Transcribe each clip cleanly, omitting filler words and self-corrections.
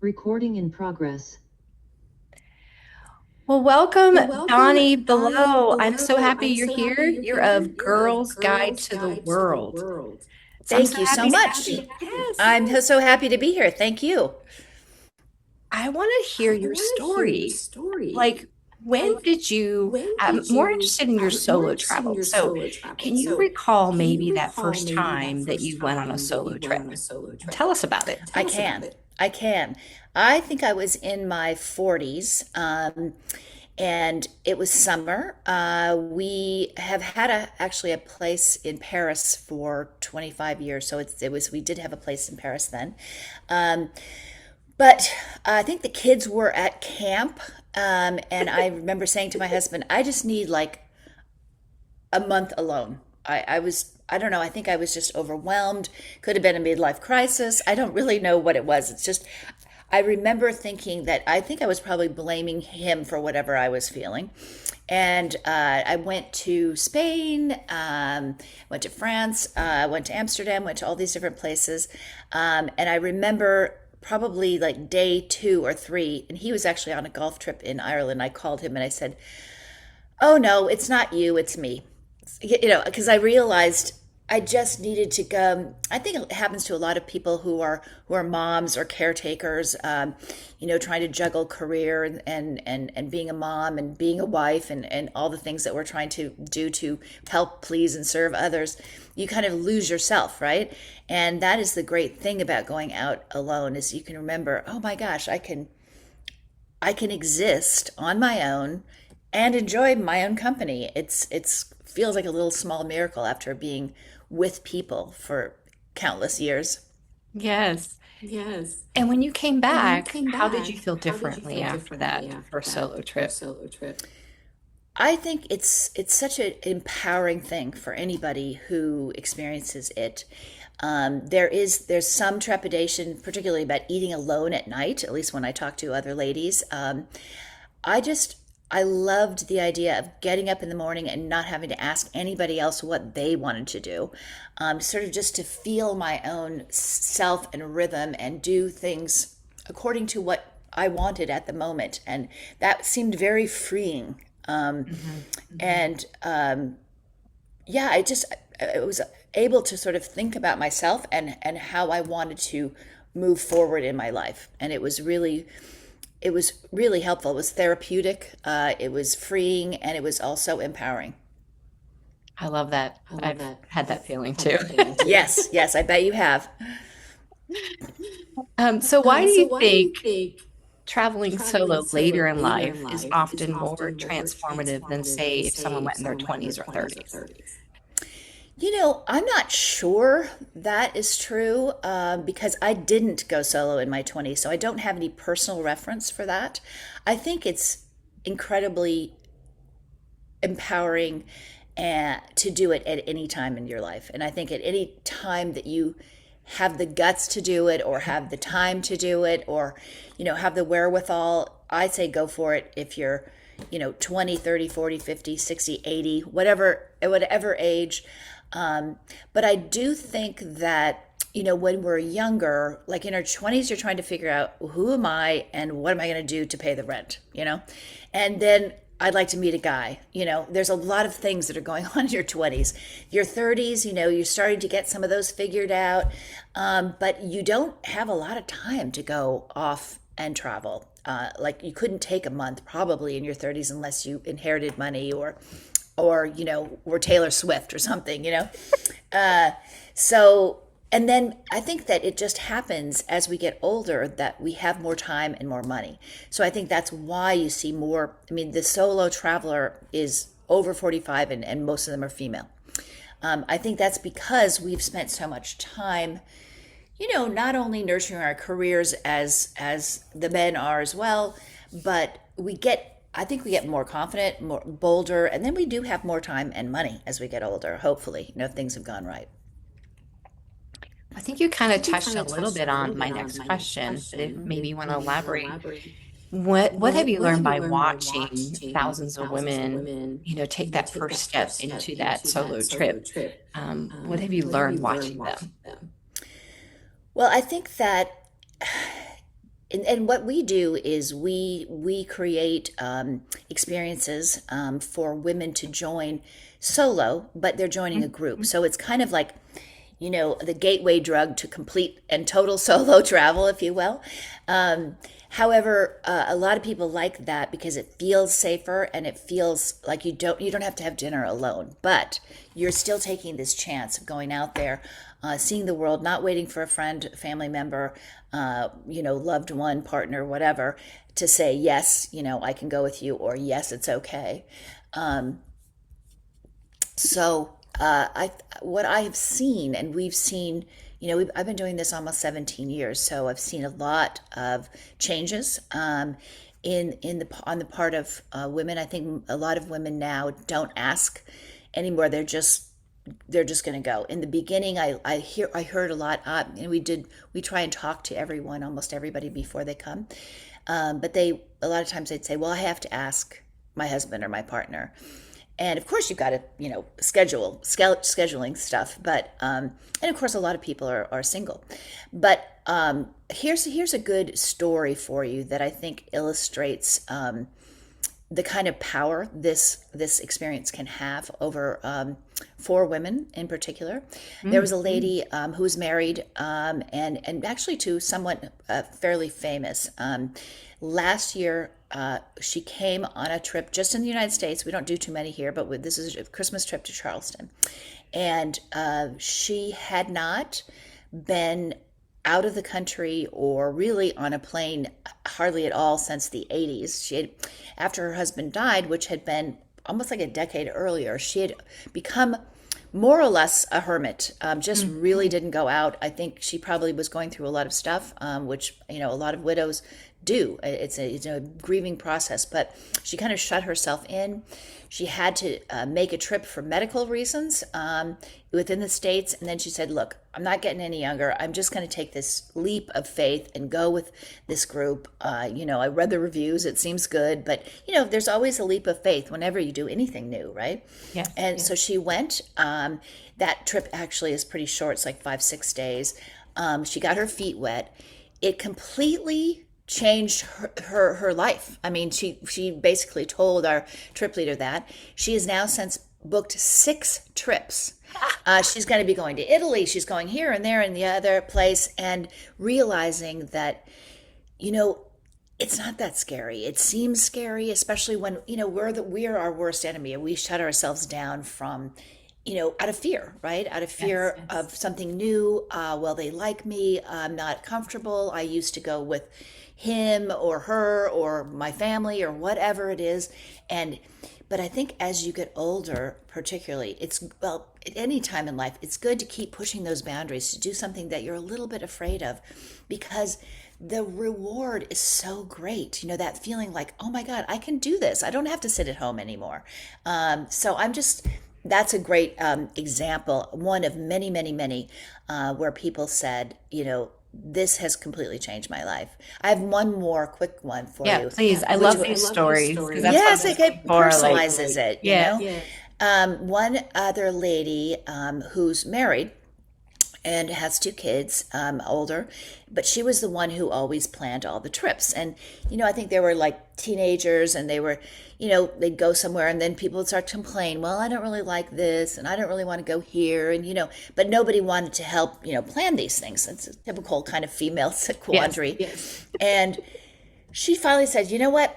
Recording in progress. Well, welcome, Doni Belau. I'm so happy you're here. You're of Girls Guide to the World. So I'm so Thank you so happy to much. have you. Yes. I'm so happy to be here. Thank you. I want to hear your story. Like, when did you, I'm more interested in your solo travel. So, can you recall maybe that first time that you went on a solo trip? Tell us about it. I can. I can. I think I was in my 40s, and it was summer. We have had actually a place in Paris for 25 years, so we did have a place in Paris then. Um, but I think the kids were at camp, and I remember saying to my husband, I just need like a month alone. I don't know, I think I was just overwhelmed. Could have been a midlife crisis. I don't really know what it was. It's just, I remember thinking that I think I was probably blaming him for whatever I was feeling. And I went to Spain, went to France, went to Amsterdam, went to all these different places. And I remember probably like day 2 or 3, and he was actually on a golf trip in Ireland. I called him and I said, oh no, it's not you, it's me. Because I realized I just needed to go. I think it happens to a lot of people who are moms or caretakers, trying to juggle career and being a mom and being a wife and all the things that we're trying to do to help please and serve others. You kind of lose yourself, right? And that is the great thing about going out alone is you can remember, oh my gosh, I can exist on my own and enjoy my own company. It's feels like a little small miracle after being with people for countless years. Yes. And when you came back, how did you feel differently after that first solo trip? I think it's such an empowering thing for anybody who experiences it. There's some trepidation, particularly about eating alone at night. At least when I talk to other ladies, I just I loved the idea of getting up in the morning and not having to ask anybody else what they wanted to do. Sort of just to feel my own self and rhythm and do things according to what I wanted at the moment. And that seemed very freeing. And yeah, I was able to sort of think about myself and how I wanted to move forward in my life. And it was really helpful. It was therapeutic, it was freeing, and it was also empowering. I love that. I've had that feeling too. Yes, yes, I bet you have. So why do you think traveling solo later in life is often more transformative than, say, if someone went in their 20s or 30s? I'm not sure that is true because I didn't go solo in my 20s, so I don't have any personal reference for that. I think it's incredibly empowering to do it at any time in your life. And I think at any time that you have the guts to do it or have the time to do it or, have the wherewithal, I say go for it if you're, 20, 30, 40, 50, 60, 80, whatever age. But I do think that, when we're younger, like in our 20s, you're trying to figure out who am I and what am I going to do to pay the rent. And then I'd like to meet a guy. There's a lot of things that are going on in your 20s. Your 30s, you're starting to get some of those figured out. But you don't have a lot of time to go off and travel. Like you couldn't take a month probably in your 30s unless you inherited money or were Taylor Swift or something. So and then I think that it just happens as we get older that we have more time and more money. So I think that's why you see more. I mean, the solo traveler is over 45 and most of them are female. I think that's because we've spent so much time, not only nurturing our careers as the men are as well, but I think we get more confident, more bolder, and then we do have more time and money as we get older, hopefully, if things have gone right. I think you kind of touched a little bit on my next question, but if Mhm. maybe you want to elaborate. What have you learned by watching thousands of women, take that first step into that solo trip? What have you learned watching them? Well, I think that and what we do is we create experiences for women to join solo, but they're joining a group. So it's kind of like, the gateway drug to complete and total solo travel, if you will. However, a lot of people like that because it feels safer and it feels like you don't have to have dinner alone, but you're still taking this chance of going out there, seeing the world, not waiting for a friend, family member, loved one, partner, whatever, to say yes, I can go with you, or yes, it's okay. Um, so what I have seen, and we've seen, I've been doing this almost 17 years, so I've seen a lot of changes in the on the part of women. I think a lot of women now don't ask anymore. They're just going to go. In the beginning, I heard a lot, and we try and talk to everyone, almost everybody, before they come. But a lot of times they'd say, well, I have to ask my husband or my partner. And of course, you've got to, scheduling stuff. But and of course, a lot of people are single. But here's a good story for you that I think illustrates the kind of power this experience can have over for women in particular. There was a lady who was married, and actually to someone fairly famous. Last year, she came on a trip just in the United States. We don't do too many here, but this is a Christmas trip to Charleston. And she had not been out of the country or really on a plane hardly at all since the 80s. After her husband died, which had been almost like a decade earlier, she had become more or less a hermit, just really didn't go out. I think she probably was going through a lot of stuff, which, a lot of widows do. It's a grieving process, but she kind of shut herself in. She had to make a trip for medical reasons within the States. And then she said, look, I'm not getting any younger. I'm just going to take this leap of faith and go with this group. I read the reviews. It seems good. But, there's always a leap of faith whenever you do anything new, right? Yeah. And so she went. That trip actually is pretty short. It's like 5-6 days. She got her feet wet. It completely changed her life. I mean, she basically told our trip leader that she has now since booked 6 trips. She's going to be going to Italy. She's going here and there and the other place, and realizing that, it's not that scary. It seems scary, especially when, we're our worst enemy, and we shut ourselves down from, out of fear, right? Out of fear of something new. Well, they like me. I'm not comfortable. I used to go with him or her or my family or whatever it is. But I think as you get older, particularly, at any time in life, it's good to keep pushing those boundaries, to do something that you're a little bit afraid of, because the reward is so great. That feeling like, oh my God, I can do this. I don't have to sit at home anymore. That's a great example, one of many, many, many, where people said, this has completely changed my life. I have one more quick one for you. Yeah, please. I love these stories because that's Yes, what it personalizes it. Yeah. One other lady who's married and has 2 kids, older, but she was the one who always planned all the trips. And, I think they were like teenagers, and they were, they'd go somewhere, and then people would start to complain, well, I don't really like this, and I don't really want to go here. And, but nobody wanted to help, plan these things. It's a typical kind of female quandary. Yes. And she finally said, you know what?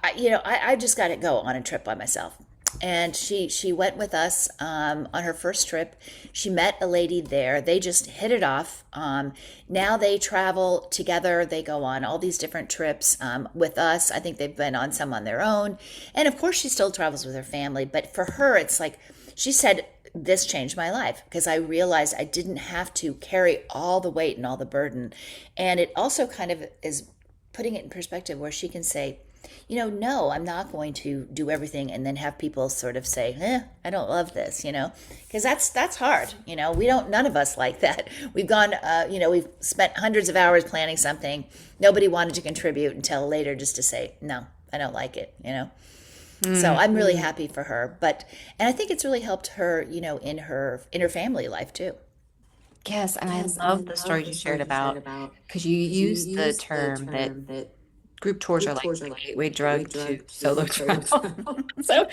I just got to go on a trip by myself. And she went with us on her first trip. She met a lady there. They just hit it off. Now they travel together. They go on all these different trips with us. I think they've been on some on their own. And of course, she still travels with her family. But for her, it's like, she said, this changed my life because I realized I didn't have to carry all the weight and all the burden. And it also kind of is putting it in perspective where she can say, no, I'm not going to do everything and then have people sort of say, I don't love this, because that's hard. None of us like that. We've gone, we've spent hundreds of hours planning something. Nobody wanted to contribute until later just to say, no, I don't like it, So I'm really happy for her. And I think it's really helped her, in her family life too. Yes, and I love the stories you shared about because you used the term that group tours are like the gateway drug to solo travel. So,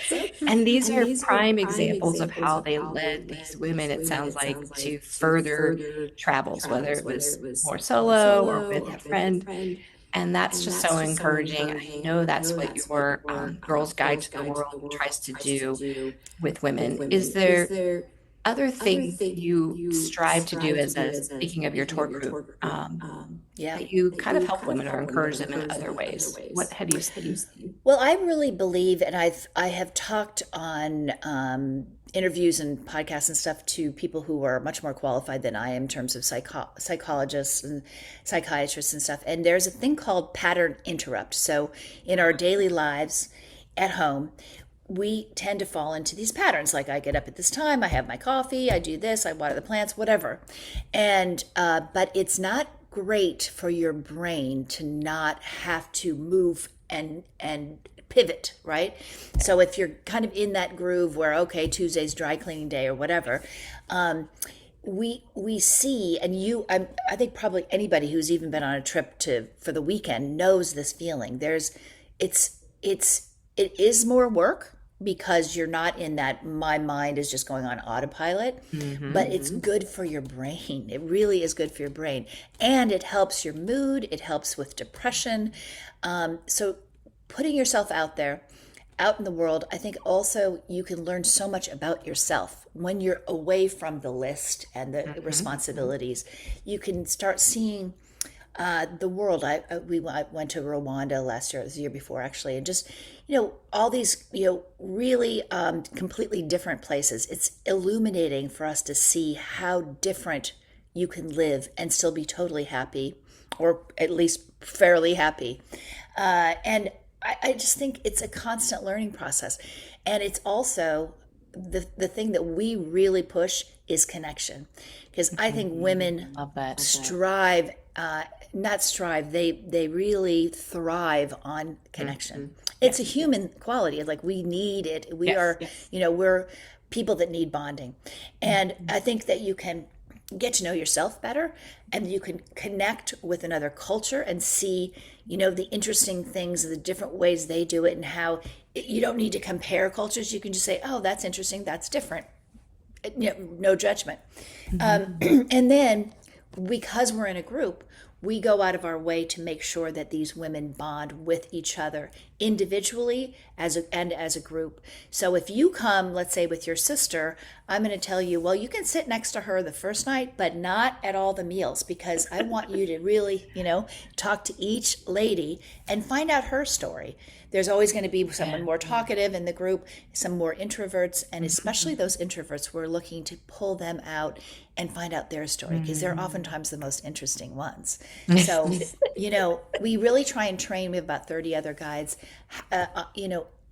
and these are prime examples of how they led these women, it sounds like, to further travels, whether it was more solo or with a friend. And that's just so encouraging. I know that's what your Girls Guide to the World tries to do with women. Is there other things you strive to do as a speaking of your tour group Yeah. that you kind of help women or encourage them in other ways? What have you seen? Well, I really believe, and I have talked on interviews and podcasts and stuff to people who are much more qualified than I am in terms of psychologists and psychiatrists and stuff. And there's a thing called pattern interrupt. So in our daily lives at home, we tend to fall into these patterns. Like I get up at this time, I have my coffee, I do this, I water the plants, whatever. And but it's not great for your brain to not have to move and pivot, right? So if you're kind of in that groove where, okay, Tuesday's dry cleaning day or whatever, we see, and I think probably anybody who's even been on a trip for the weekend knows this feeling. It is more work because you're not in that, my mind is just going on autopilot, but it's good for your brain. It really is good for your brain. And it helps your mood. It helps with depression. So putting yourself out there, out in the world, I think also you can learn so much about yourself when you're away from the list and the responsibilities. You can start seeing the world. I went to Rwanda last year, it was the year before actually, and just, all these, really completely different places. It's illuminating for us to see how different you can live and still be totally happy, or at least fairly happy. And I just think it's a constant learning process. And it's also the thing that we really push is connection. Because I think women Love that. strive, not strive, they really thrive on connection. It's a human quality. Like we need it. We are, we're people that need bonding. And I think that you can get to know yourself better, and you can connect with another culture and see, the interesting things, the different ways they do it, and how you don't need to compare cultures. You can just say, oh, that's interesting, that's different. No judgment. And then because we're in a group, we go out of our way to make sure that these women bond with each other individually and as a group. So if you come, let's say with your sister, I'm going to tell you, well, you can sit next to her the first night, but not at all the meals, because I want you to really, talk to each lady and find out her story. There's always going to be someone more talkative in the group, some more introverts, and especially those introverts, we're looking to pull them out and find out their story, because they're oftentimes the most interesting ones. So, we really try and train. We have about 30 other guides,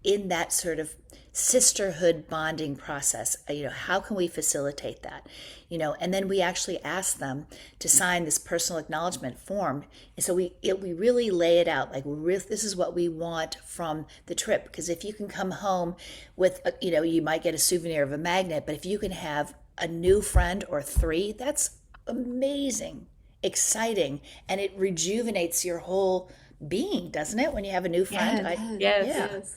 in that sort of sisterhood bonding process. How can we facilitate that? And then we actually ask them to sign this personal acknowledgement form. And so we really lay it out, like, this is what we want from the trip. Because if you can come home with, you might get a souvenir of a magnet, but if you can have a new friend or 3, that's amazing, exciting, and it rejuvenates your whole being, doesn't it, when you have a new friend? Yes.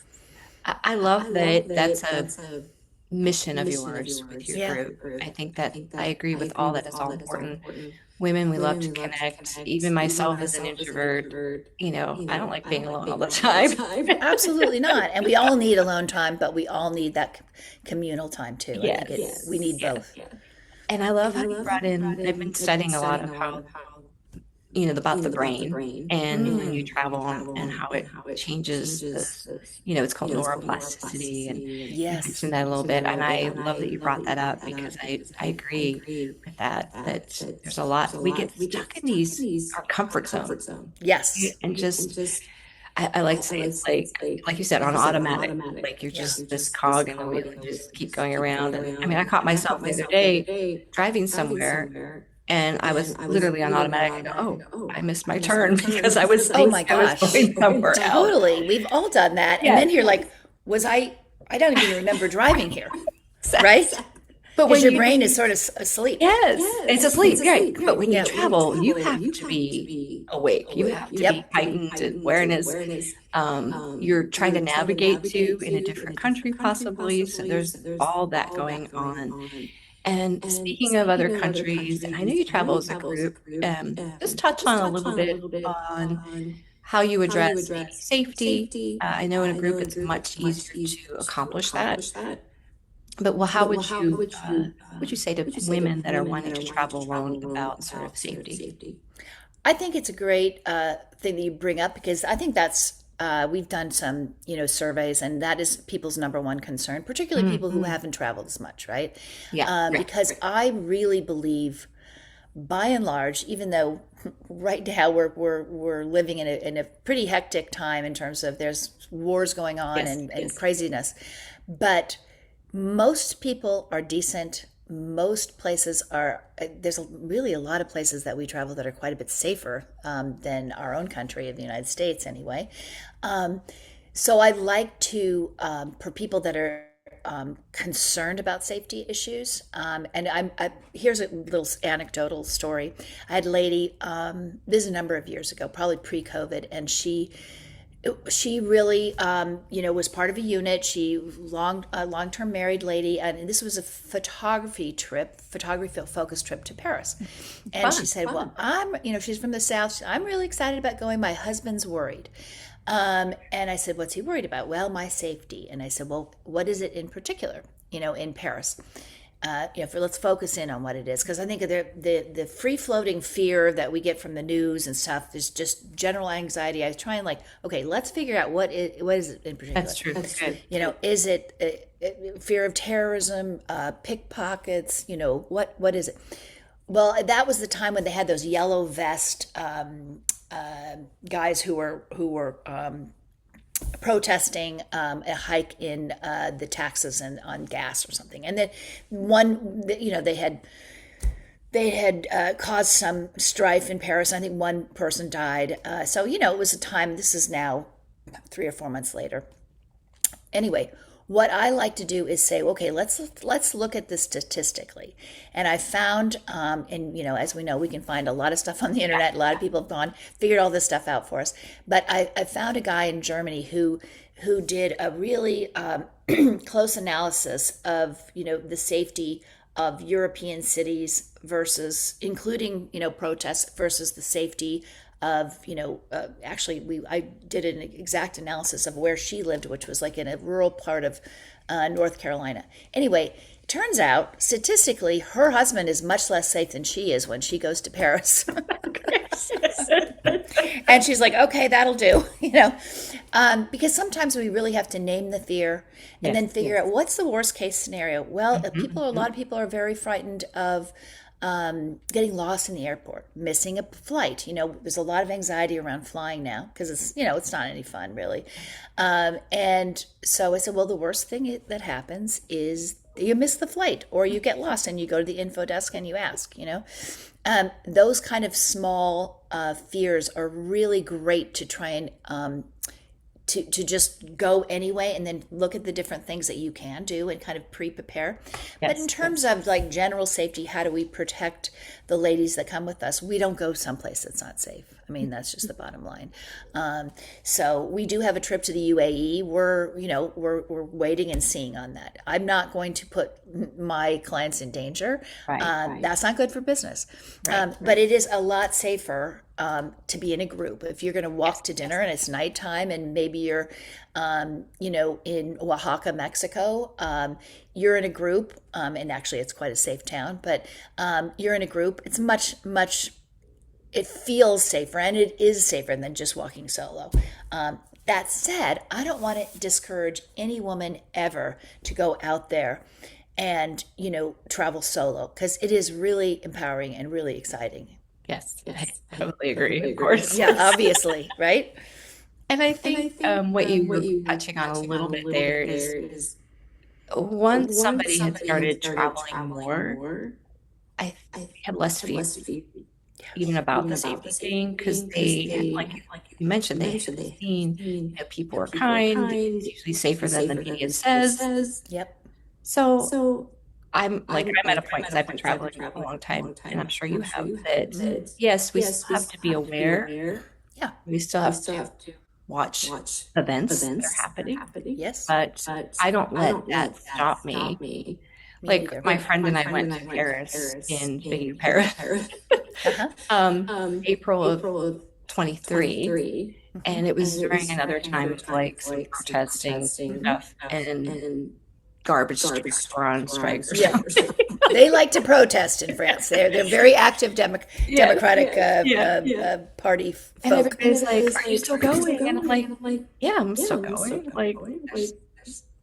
I love that that's a mission of yours with your group. I think that I agree with all that. It's all important. Women, we love to connect. Even myself as an introvert, I don't like being alone all the time. Absolutely not. And we all need alone time, but we all need that communal time too. Yes. I think we need both. And I love how you brought in, I've been studying a lot of how, about the brain and when you travel and how it changes it's called neuroplasticity, and you mentioned that a little bit. And I love that you brought that up, because I agree with that there's a lot, we get stuck in our comfort zone. Yes. And just, I like to say it's like you said, on automatic, like you're just this cog in the wheel and just keep going around. And I caught myself the other day driving somewhere, and I was literally on automatic. I go, oh, I missed my turn because I was, oh my gosh, I was going somewhere totally. else. We've all done that. And then you're like, I don't even remember driving here. Right? But Because when your you brain is sort of asleep. Yes, it's asleep, right? But when you Yeah. travel, you have to be awake. You have to be Yep. heightened awareness. You're trying to navigate to in a different country, possibly. So there's all that going on. And speaking of other countries, and I know you travel as a group, just touch on a little bit on how you address maybe safety. I know in a group it's much easier to accomplish that. But well, how would you say to women that are wanting to travel alone about sort of safety? I think it's a great thing that you bring up because I think that's we've done some surveys and that is people's number one concern, particularly people who haven't traveled as much, right? Yeah, Because I really believe, by and large, even though right now we're living in a pretty hectic time in terms of there's wars going on yes, and craziness, but most people are decent. Most places are, there's really a lot of places that we travel that are quite a bit safer than our own country of the United States anyway. Um, so I like to, for people that are concerned about safety issues, and here's a little anecdotal story. I had a lady, this is a number of years ago, probably pre-COVID, and she really, was part of a unit. She long-term married lady, and this was a photography focused trip to Paris. And she said, "Well, she's from the South. I'm really excited about going. My husband's worried." And I said, "What's he worried about?" "Well, my safety." And I said, "Well, what is it in particular? In Paris." Let's focus in on what it is, because I think the free floating fear that we get from the news and stuff is just general anxiety. I was trying okay, let's figure out what is it in particular. that's true. That's good. Is it fear of terrorism, pickpockets? What is it? Well, that was the time when they had those yellow vest guys who were protesting a hike in the taxes on gas or something, and then they had caused some strife in Paris. I think one person died. So it was a time. This is now 3 or 4 months later. Anyway, what I like to do is say, okay, let's look at this statistically. And I found, and as we know, we can find a lot of stuff on the internet. A lot of people have figured all this stuff out for us. But I found a guy in Germany who did a really close analysis of the safety of European cities versus, including protests, versus the safety of actually I did an exact analysis of where she lived, which was like in a rural part of North Carolina. Anyway, it turns out statistically her husband is much less safe than she is when she goes to Paris. And she's like, okay, that'll do. Because sometimes we really have to name the fear and then figure out what's the worst case scenario. Well, a lot of people are very frightened of getting lost in the airport, missing a flight. There's a lot of anxiety around flying now because it's not any fun really. And so I said, well, the worst thing that happens is you miss the flight or you get lost and you go to the info desk and you ask, those kind of small fears are really great to try and to just go anyway and then look at the different things that you can do and kind of prepare. But in terms of like general safety, how do we protect the ladies that come with us? We don't go someplace that's not safe. I mean, that's just the bottom line. So we do have a trip to the UAE. We're waiting and seeing on that. I'm not going to put my clients in danger. Right. That's not good for business. But it is a lot safer to be in a group. If you're going to walk to dinner and it's nighttime and maybe you're, in Oaxaca, Mexico, you're in a group, and actually it's quite a safe town, but you're in a group. It's much, it feels safer and it is safer than just walking solo. That said, I don't want to discourage any woman ever to go out there and, travel solo, because it is really empowering and really exciting. Yes, I totally agree, of course. Yeah, obviously, right? And I think what you were touching on a little bit there is once somebody had started traveling more, I had less fear even about the safety thing, because they, like you mentioned, they had seen people are kind. It's usually safer than the media says. Yep. So I'm at a point because I've been traveling a long time, and I'm sure you have that. Yes, we still have to be aware. Yeah. We still have to watch events that are happening, Yes. but I don't let that stop me. Me Like neither. my friend and I went to Paris in big Paris, Uh-huh. April of 23, Hmm. and it was during another time of like some protesting stuff, and garbage trucks were on strike or Yeah. something. They like to protest in France. They're very active Yeah, Democratic yeah. party And folk. everybody's like, "Are you still going?" And I'm like, "Yeah, I'm still going. Like, there's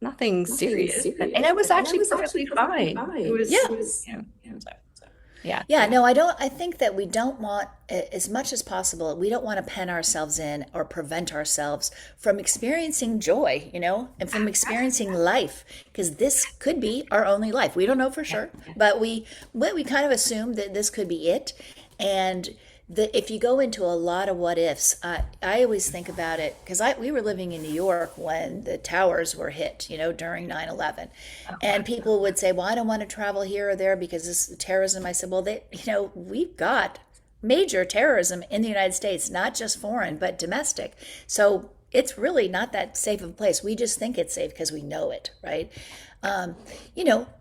nothing serious." And it was actually perfectly fine. It Yeah. was, so, yeah. Yeah, no, I don't. I think that we don't want, as much as possible, we don't want to pen ourselves in or prevent ourselves from experiencing joy, and from experiencing life, because this could be our only life. We don't know for sure, but we kind of assume that this could be it. And if you go into a lot of what ifs, I always think about it because we were living in New York when the towers were hit, during 9/11. And people would say, well, I don't want to travel here or there because this is terrorism. I said, well, we've got major terrorism in the United States, not just foreign, but domestic. So it's really not that safe of a place. We just think it's safe because we know it, right? Um,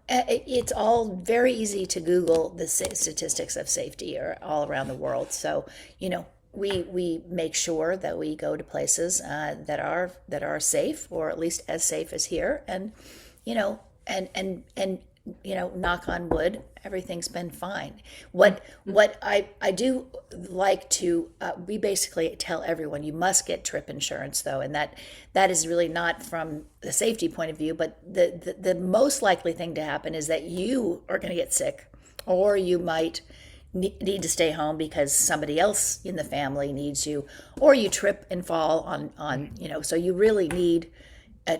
it's all very easy to Google the statistics of safety or all around the world. So, we make sure that we go to places that are safe, or at least as safe as here, and you know, and knock on wood, everything's been fine. What I do like to we basically tell everyone you must get trip insurance, though, and that is really not from the safety point of view, but the most likely thing to happen is that you are going to get sick, or you might need to stay home because somebody else in the family needs you, or you trip and fall on. So you really need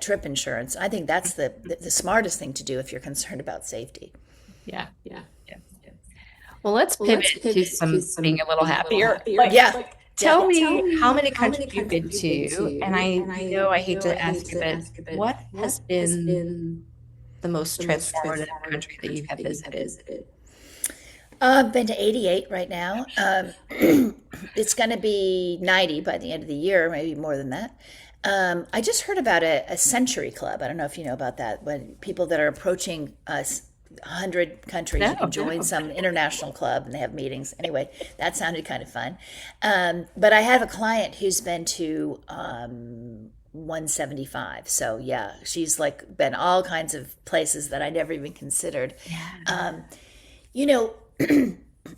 trip insurance. I think that's the smartest thing to do if you're concerned about safety. Yeah. Well, let's pivot to some being a little happier. Like, Yeah. tell me how many countries you've been to, and I hate to ask you, but what has been the most transformative country that you have visited? I've been to 88 right now. It's going to be 90 by the end of the year, maybe more than that. I just heard about a century club. I don't know if you know about that. When people that are approaching 100 countries, you can join some international club and they have meetings. Anyway, that sounded kind of fun. But I have a client who's been to 175. So yeah, she's like been all kinds of places that I never even considered. You know,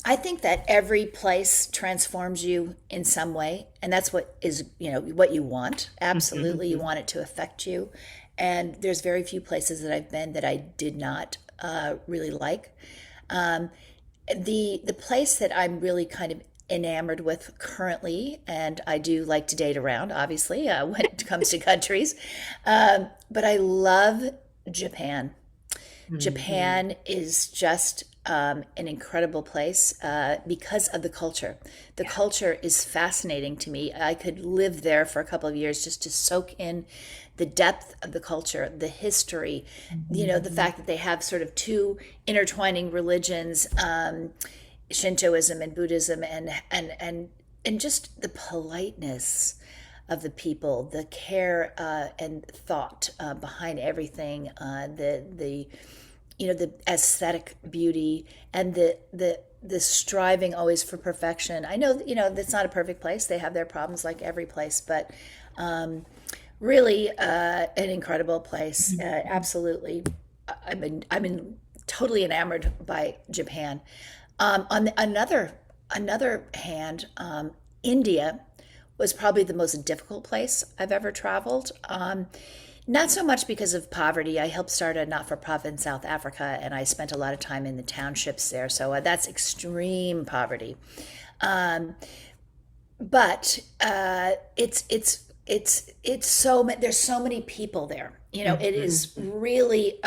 I think that every place transforms you in some way, and that's what is, what you want. Absolutely, you want it to affect you. And there's very few places that I've been that I did not really like. The place that I'm really kind of enamored with currently, and I do like to date around, obviously, when it comes to countries, but I love Japan. Japan is just an incredible place because of the culture. The culture is fascinating to me. I could live there for a couple of years just to soak in the depth of the culture, the history, the fact that they have sort of two intertwining religions, Shintoism and Buddhism, and just the politeness of the people, the care and thought behind everything, the aesthetic beauty, and the striving always for perfection. I know, that's not a perfect place. They have their problems like every place, but really an incredible place. Absolutely, I'm totally enamored by Japan. On another hand, India was probably the most difficult place I've ever traveled. Not so much because of poverty. I helped start a not-for-profit in South Africa, and I spent a lot of time in the townships there. So that's extreme poverty. But it's there's so many people there. It is really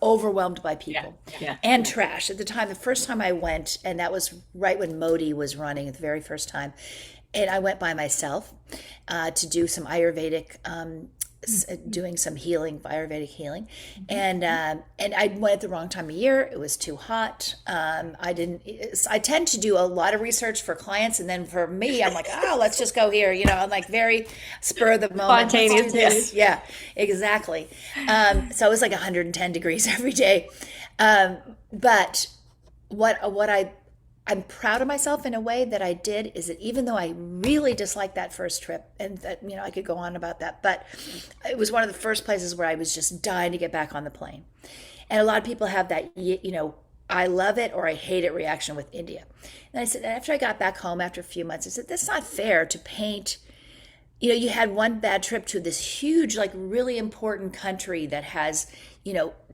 overwhelmed by people and trash. At the first time I went, and that was right when Modi was running, the very first time, and I went by myself to do some Ayurvedic doing some healing, Ayurvedic healing, and I went at the wrong time of year. It was too hot. I didn't. I tend to do a lot of research for clients, and then for me, I'm like, oh, let's just go here. I'm like very spur of the moment. Spontaneous, Yes. Yeah, exactly. So it was like 110 degrees every day. But I'm proud of myself in a way that I did is that even though I really disliked that first trip, and that, I could go on about that, but it was one of the first places where I was just dying to get back on the plane. And a lot of people have that, I love it or I hate it reaction with India. And I said, after I got back home after a few months, I said, that's not fair to paint. You had one bad trip to this huge, like really important country that has,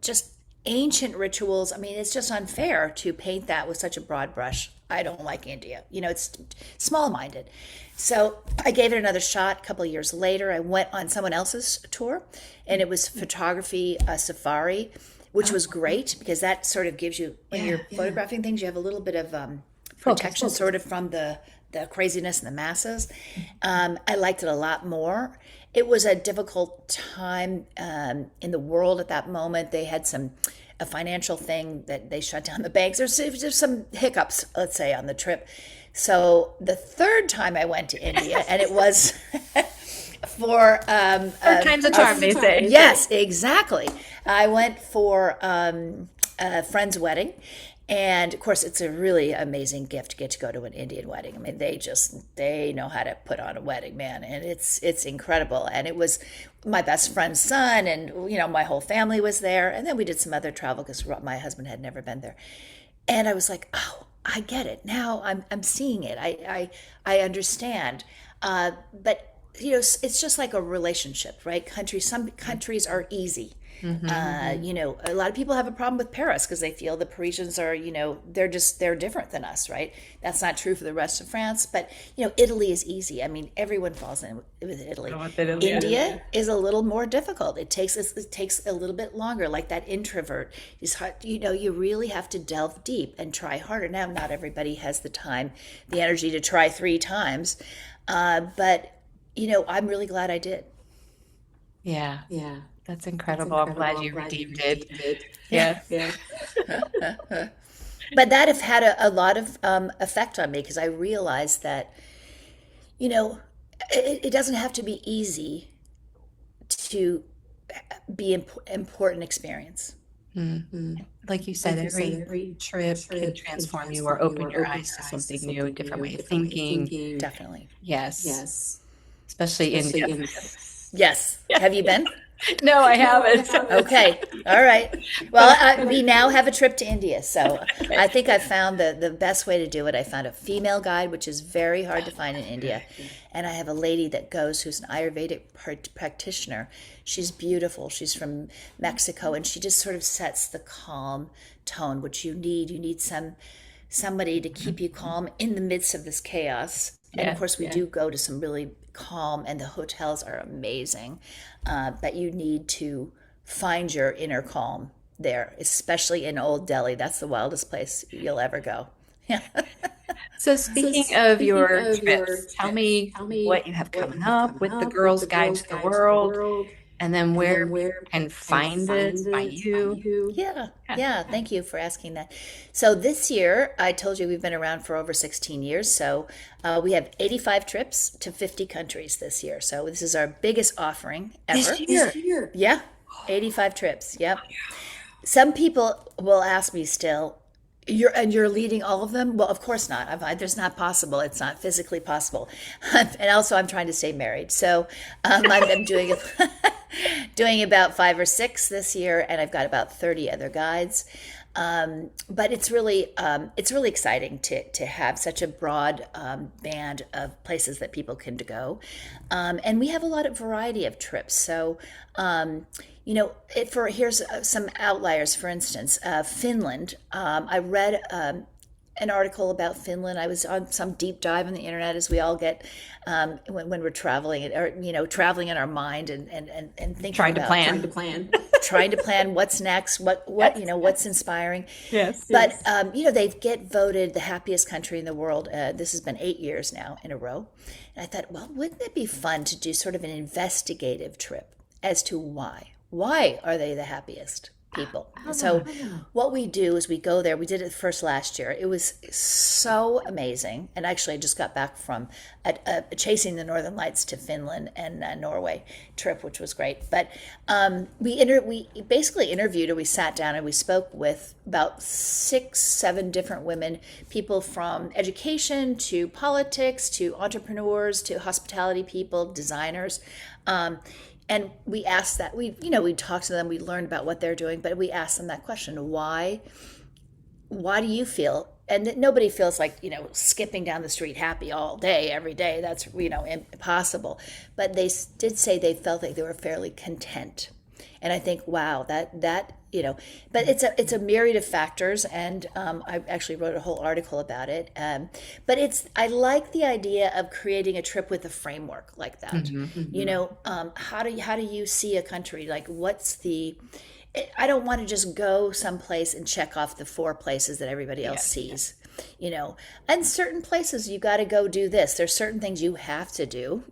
just ancient rituals. I mean, it's just unfair to paint that with such a broad brush. I don't like India. It's small-minded. So I gave it another shot. A couple of years later, I went on someone else's tour, and it was photography safari, which was great because that sort of gives you, when you're photographing things, you have a little bit of protection sort of from the craziness and the masses. I liked it a lot more. It was a difficult time in the world at that moment. They had a financial thing that they shut down the banks. There's some hiccups, let's say, on the trip. So the third time I went to India, and it was for third time's a charm, they say. Yes, exactly. I went for a friend's wedding. And of course, it's a really amazing gift to get to go to an Indian wedding. I mean, they know how to put on a wedding, man. And it's incredible. And it was my best friend's son, and, my whole family was there. And then we did some other travel because my husband had never been there. And I was like, oh, I get it. Now I'm seeing it. I understand. But, it's just like a relationship, right? Some countries are easy. A lot of people have a problem with Paris because they feel the Parisians are, they're different than us, right? That's not true for the rest of France, but Italy is easy. I mean, everyone falls in with Italy. India is a little more difficult. It takes a little bit longer. Like that introvert is hard. You really have to delve deep and try harder. Now, not everybody has the time, the energy to try 3 times, but I'm really glad I did. Yeah. That's incredible. I'm glad you redeemed it. Yeah. But that have had a lot of effect on me because I realized that, it doesn't have to be easy to be important experience. Like you said, every trip can transform you or open your eyes to something new, a different way of thinking. Definitely. Yes. Especially India. Yes. Have you been? No, I haven't. Okay. All right. Well, we now have a trip to India. So I think I found the best way to do it. I found a female guide, which is very hard to find in India. And I have a lady that goes who's an Ayurvedic practitioner. She's beautiful. She's from Mexico. And she just sort of sets the calm tone, which you need. You need somebody to keep you calm in the midst of this chaos. And of course, we do go to some really calm, and the hotels are amazing. But you need to find your inner calm there, especially in Old Delhi. That's the wildest place you'll ever go. So speaking of your trips, tell me what you have coming up with the Girls Guide to the World, and then where we can find it by you. Yeah. Thank you for asking that. So this year, I told you we've been around for over 16 years. So we have 85 trips to 50 countries this year. So this is our biggest offering ever. This year? Yeah, 85 trips. Yep. Some people will ask me still, you're leading all of them? Well, of course not. There's not possible. It's not physically possible. And also, I'm trying to stay married. So I'm doing doing about 5 or 6 this year, and I've got about 30 other guides. But it's really exciting to have such a broad band of places that people can go, and we have a lot of variety of trips. So, here's some outliers. For instance, Finland. I read an article about Finland. I was on some deep dive on the internet, as we all get when we're traveling, or traveling in our mind and thinking trying to plan, trying to plan what's next, what's inspiring. Yes. But they get voted the happiest country in the world. This has been 8 years now in a row. And I thought, well, wouldn't it be fun to do sort of an investigative trip? as to why. Why are they the happiest people? So, Ah, what we do is we go there. We did it first last year. It was so amazing. And actually, I just got back from a chasing the Northern Lights to Finland and Norway trip, which was great. But we basically interviewed, or we sat down and we spoke with about 6, 7 different women, people from education to politics to entrepreneurs to hospitality people, designers. And we asked that we talked to them, we learned about what they're doing, but we asked them that question: why do you feel? And nobody feels like skipping down the street happy all day every day. That's impossible. But they did say they felt like they were fairly content. And I think, wow, but it's a myriad of factors, and I actually wrote a whole article about it. But I like the idea of creating a trip with a framework like that. How do you see a country? Like, I don't want to just go someplace and check off the 4 places that everybody else sees. And certain places you got to go do this. There's certain things you have to do.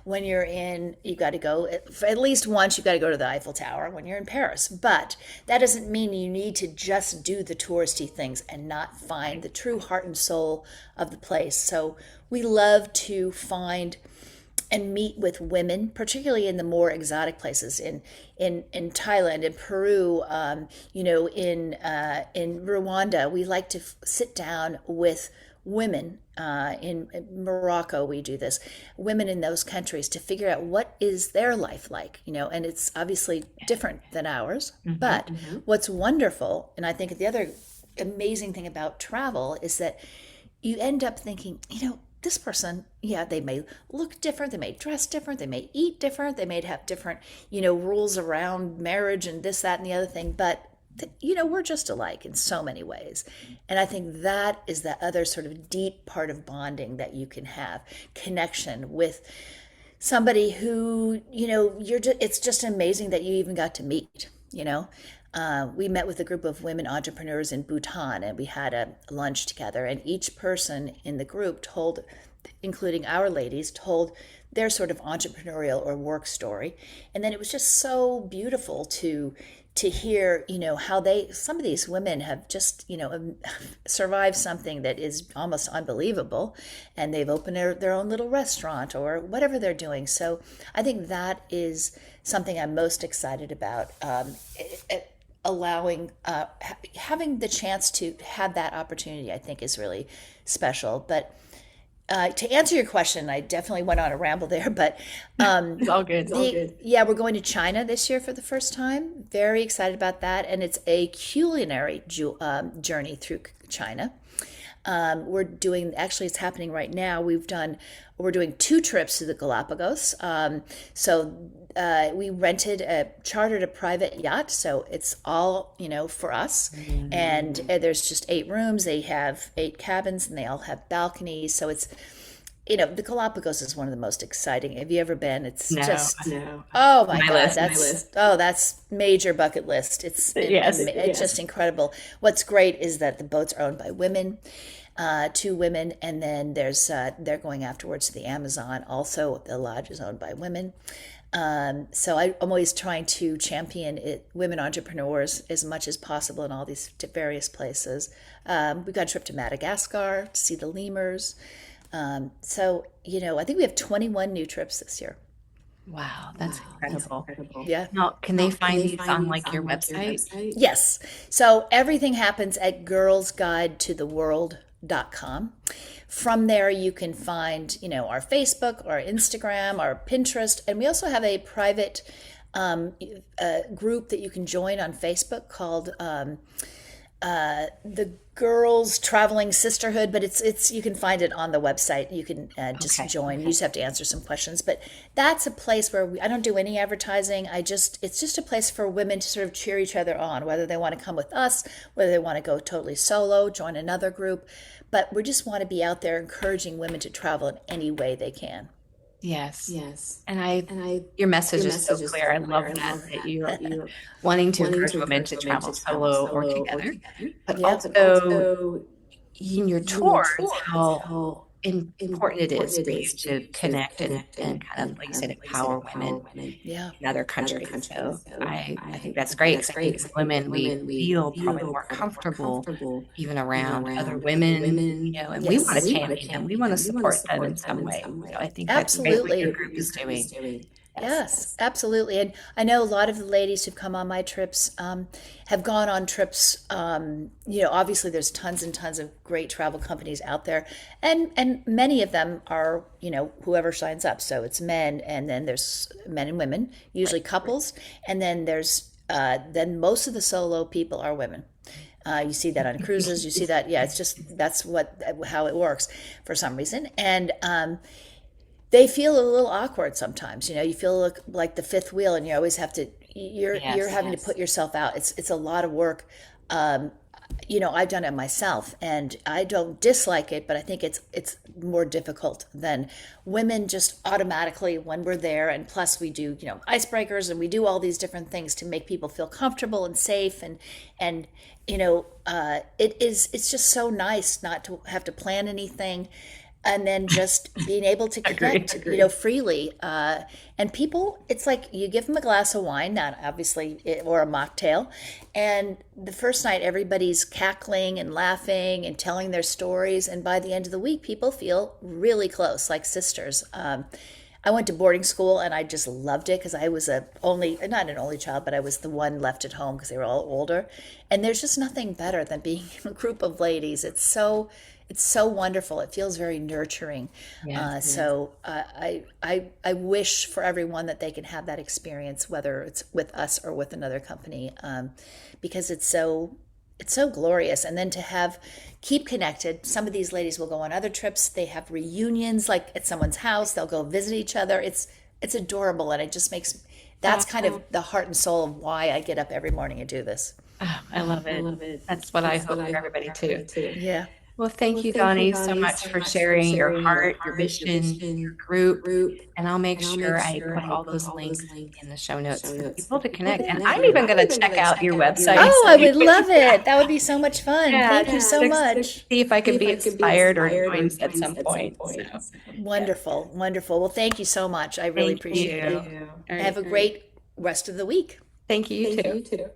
When you got to go at least once. You got to go to the Eiffel Tower when you're in Paris. But that doesn't mean you need to just do the touristy things and not find the true heart and soul of the place. So we love to find and meet with women, particularly in the more exotic places, in Thailand, in Peru, in Rwanda. We like to sit down with women. In Morocco, we do this. Women in those countries to figure out what is their life like, and it's obviously different than ours. But what's wonderful, and I think the other amazing thing about travel is that you end up thinking, this person, they may look different, they may dress different, they may eat different, they may have different, rules around marriage and this, that, and the other thing, but we're just alike in so many ways. And I think that is the other sort of deep part of bonding that you can have, connection with somebody who, it's just amazing that you even got to meet. We met with a group of women entrepreneurs in Bhutan, and we had a lunch together, and each person in the group including our ladies, told their sort of entrepreneurial or work story. And then it was just so beautiful to hear, how some of these women have just, survived something that is almost unbelievable, and they've opened their own little restaurant or whatever they're doing. So I think that is something I'm most excited about. Having the chance to have that opportunity, I think, is really special. But to answer your question, I definitely went on a ramble there, but it's all good. Yeah, we're going to China this year for the first time. Very excited about that, and it's a culinary journey through China. Actually, it's happening right now. We're doing 2 trips to the Galapagos. We chartered a private yacht, so it's all, for us. And there's just 8 rooms. They have 8 cabins, and they all have balconies. So it's, the Galapagos is one of the most exciting. Have you ever been? It's No. Oh my God, My list. that's major bucket list. It's just incredible. What's great is that the boats are owned by women. 2 women, and then they're going afterwards to the Amazon. Also, the lodge is owned by women. So I'm always trying to champion women entrepreneurs as much as possible in all these various places. We got a trip to Madagascar to see the lemurs. I think we have 21 new trips this year. Wow, that's incredible. Yeah. Now, can they find these on like your website? Yes. So everything happens at girlsguideToTheWorld.com. From there, you can find, our Facebook, our Instagram, our Pinterest, and we also have a private group that you can join on Facebook called the Girls Traveling Sisterhood, but it's you can find it on the website. You can just join. You just have to answer some questions. But that's a place where I don't do any advertising. It's just a place for women to sort of cheer each other on, whether they want to come with us, whether they want to go totally solo, join another group. But we just want to be out there encouraging women to travel in any way they can. Yes. And your message is so clear. I love that you're wanting to encourage women to travel solo or together, but also in your tours, how important it is for you to connect and kind of, like you said, empower women Yeah. in other countries. So I think that's great because I think as women, we feel probably more comfortable even around other women, and we want to Yes. champion them. We want to support them in some way. So I think that's great what your Absolutely. group is doing. Yes. Yes, absolutely. And I know a lot of the ladies who've come on my trips have gone on trips. Obviously there's tons and tons of great travel companies out there, and many of them are, whoever signs up. So it's men, and then there's men and women, usually couples, and then then most of the solo people are women. You see that on cruises. You see that. Yeah, it's just how it works for some reason, and they feel a little awkward sometimes. You feel like the fifth wheel, and you always have to. You're having to put yourself out. It's a lot of work. I've done it myself, and I don't dislike it, but I think it's more difficult than women just automatically when we're there. And plus, we do icebreakers, and we do all these different things to make people feel comfortable and safe, and it's just so nice not to have to plan anything, and then just being able to connect, freely. And people, it's like you give them a glass of wine, not obviously, or a mocktail. And the first night, everybody's cackling and laughing and telling their stories. And by the end of the week, people feel really close, like sisters. I went to boarding school, and I just loved it because I was not an only child, but I was the one left at home because they were all older. And there's just nothing better than being in a group of ladies. It's so wonderful. It feels very nurturing. So I wish for everyone that they can have that experience, whether it's with us or with another company, because it's so glorious. And then to keep connected. Some of these ladies will go on other trips. They have reunions, like at someone's house. They'll go visit each other. It's adorable, and it just makes that's kind of the heart and soul of why I get up every morning and do this. Oh, I love it. That's what I hope for everybody too. Yeah. Well, thank you, Doni, so much for sharing your heart, your vision, your group. And I'll make sure I put all those links in the show notes for people to connect. And I'm even going to check out your website. Oh, I would love it. That would be so much fun. Yeah, Thank you so much. See if I could be inspired or join at some point. So, Wonderful. Well, thank you so much. I really appreciate it. All right. Have a great rest of the week. Thank you, you too.